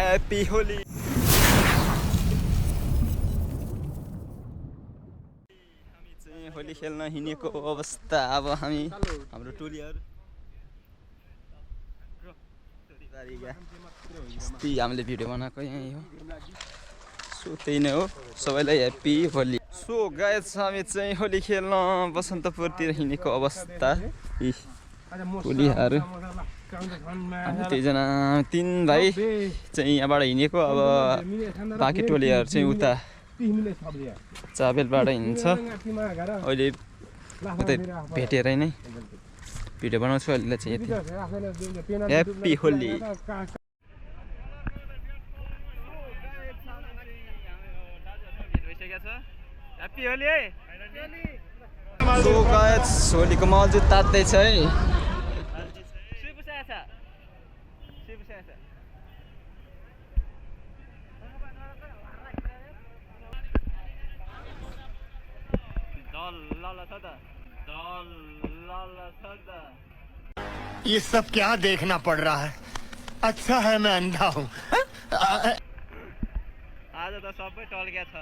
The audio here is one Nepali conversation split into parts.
ह्याप्पी होली। हामी चाहिँ होली खेल्न हिँडेको अवस्था। अब हामी हाम्रो टोलीहरू हामीले भिडियो बनाएको यहीँ हो। सो त्यही नै हो, सबैलाई ह्याप्पी होली। सो गाइस हामी चाहिँ होली खेल्न बसन्तपुरतिर हिँडेको अवस्था। टोलीहरू हामी दुईजना 3 भाइ चाहिँ यहाँबाट हिँडेको। अब बाँकी टोलीहरू चाहिँ उता चाबेलबाट हिँड्छ। अहिले उतै भेटेर नै भिडियो बनाउँछु अहिले चाहिँ। यति ह्याप्पी होली। ह्याप्पी होली है। सो गाइस होलीको माहौल चाहिँ तात्दैछ है। ये सब क्या देखना पड़ रहा है? अच्छा है मैं अंधा हूँ। आज त सबै टल्केछ।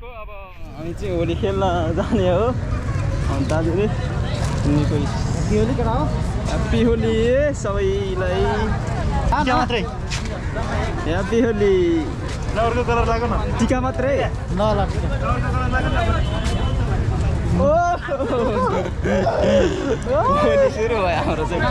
अब हामी चाहिँ होली खेल्न जाने हो। दाजुले ह्याप्पी होली सबैलाई। ह्याप्पी होली। कलर लाग्यो न, टिका मात्रै होली सुरु भयो हाम्रो चाहिँ।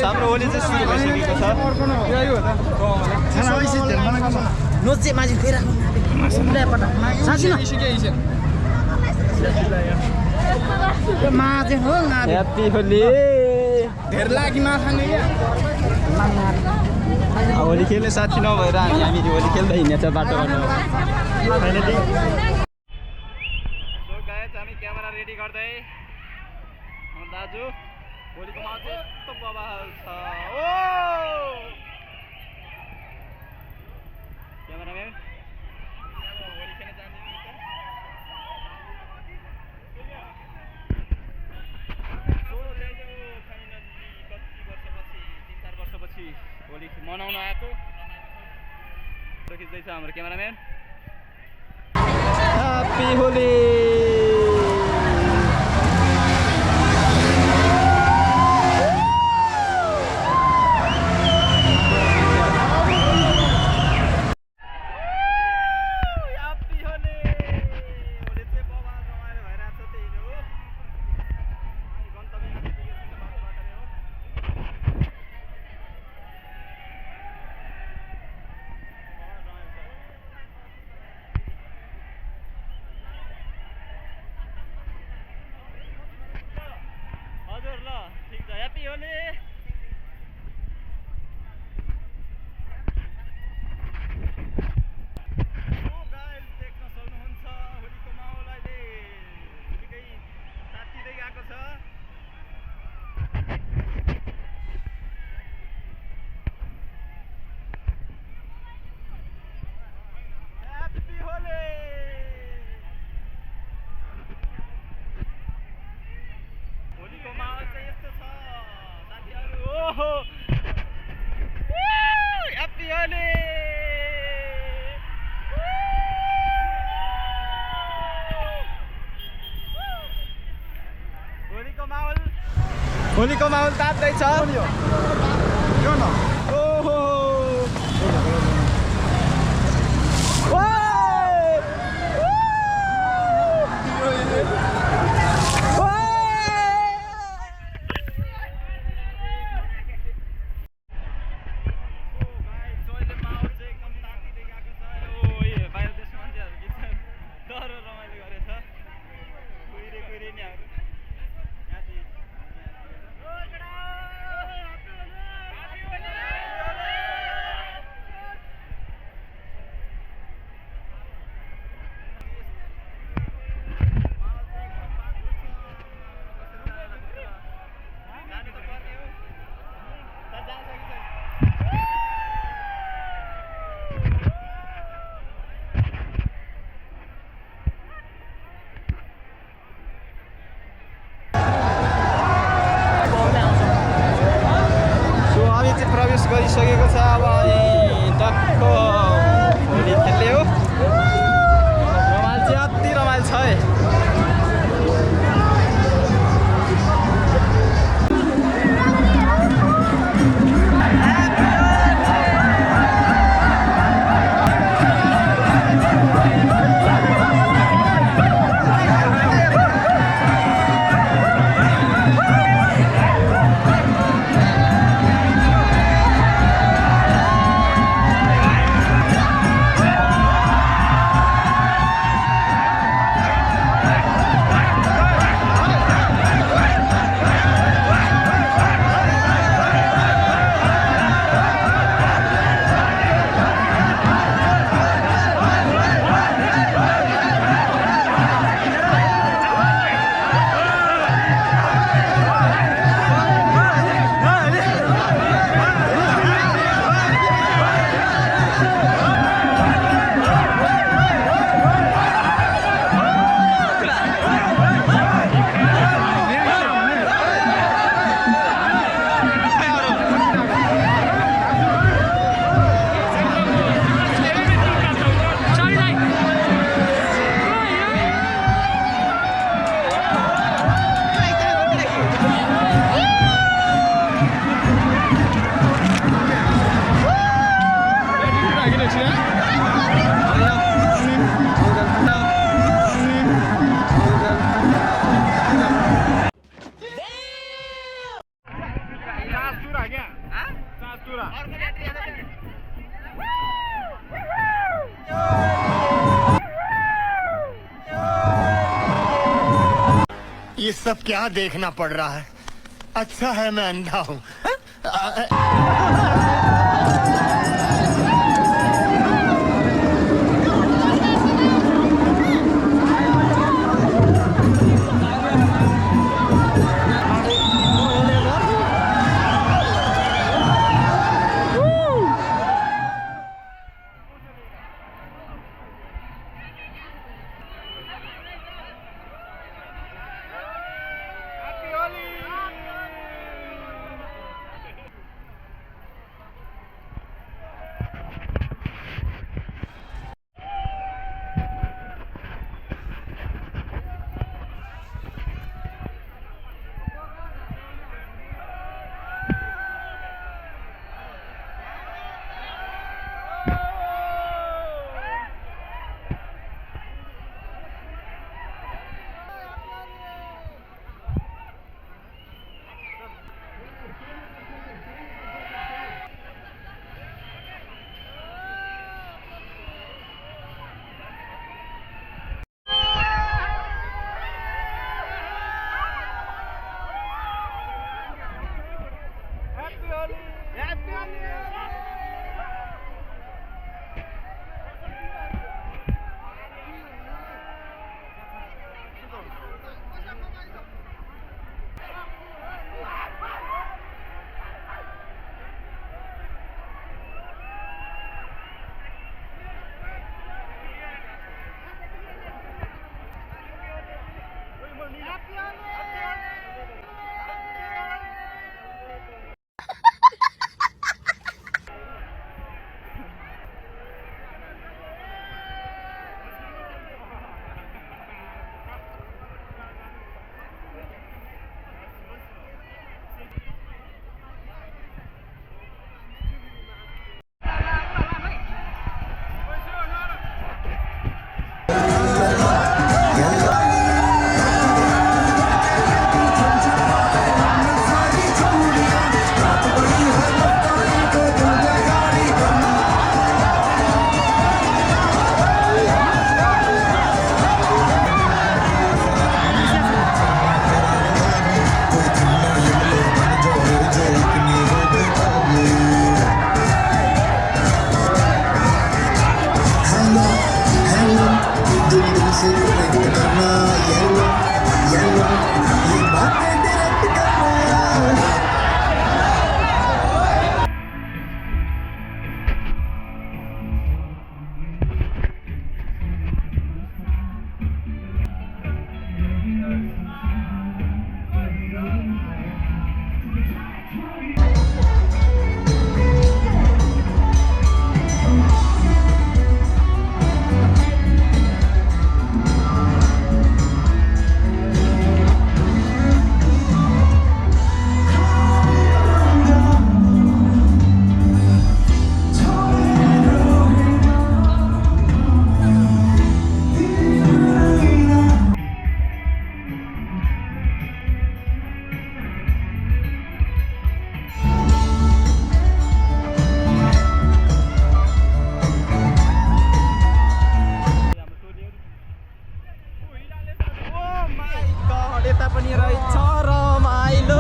हाम्रो होली चाहिँ सुरु भइसकेको छ। ह्याप्पी होली। होली खेल्ने साथी नभएर हामी होली खेल्दै हिँडेछ बाटो बाटो। हामी क्यामेरा रेडी गर्दै दाजु होलीको माहौल चाहिँ यस्तो बवाल छ। ओ क्यामेराम्यान होली खेल्न जाने होली मनाउन आएको खिच्दैछ हाम्रो क्यामेराम्यान। ह्याप्पी होली। हजुर ल ठिक छ। ह्याप्पी होली। देख्न सक्नुहुन्छ होलीको माहौल अहिले निकै तात्तिँदै गएको छ। ह्याप्पी होली। होलीको माहौल चाहिँ यस्तो छ साथीहरू। ओहो ह्याप्पी होली। होलीको माहौल तात्दैछ। ओहो ये सब क्या देखना पड़ रहा है? अच्छा है मैं अंधा हूँ। यता पनि रहेछ रमाइलो।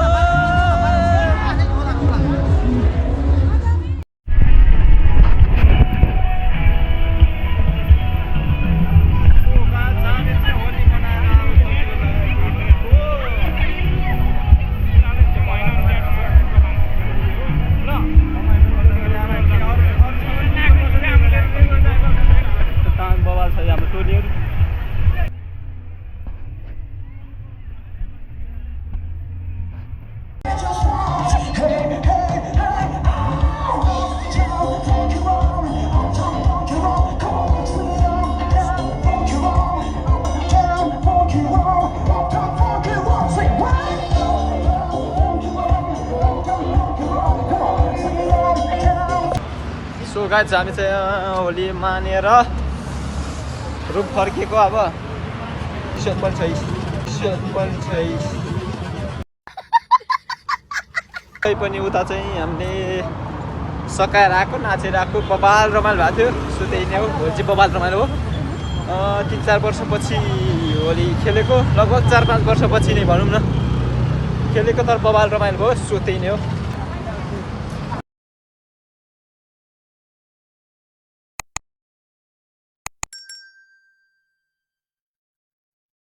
गाइस हामी चाहिँ होली मानेर रुम फर्केको अब टी-सर्ट पनि उता चाहिँ हामीले सकाएर आएको नाचेर आएको बबाल रमाइलो भएको थियो। सो त्यही नै हो, होली चाहिँ बबाल रमाइलो हो। 3-4 वर्षपछि होली खेलेको लगभग 4-5 वर्षपछि नै भनौँ न खेलेको तर बबाल रमाइलो भयो सो त्यही नै हो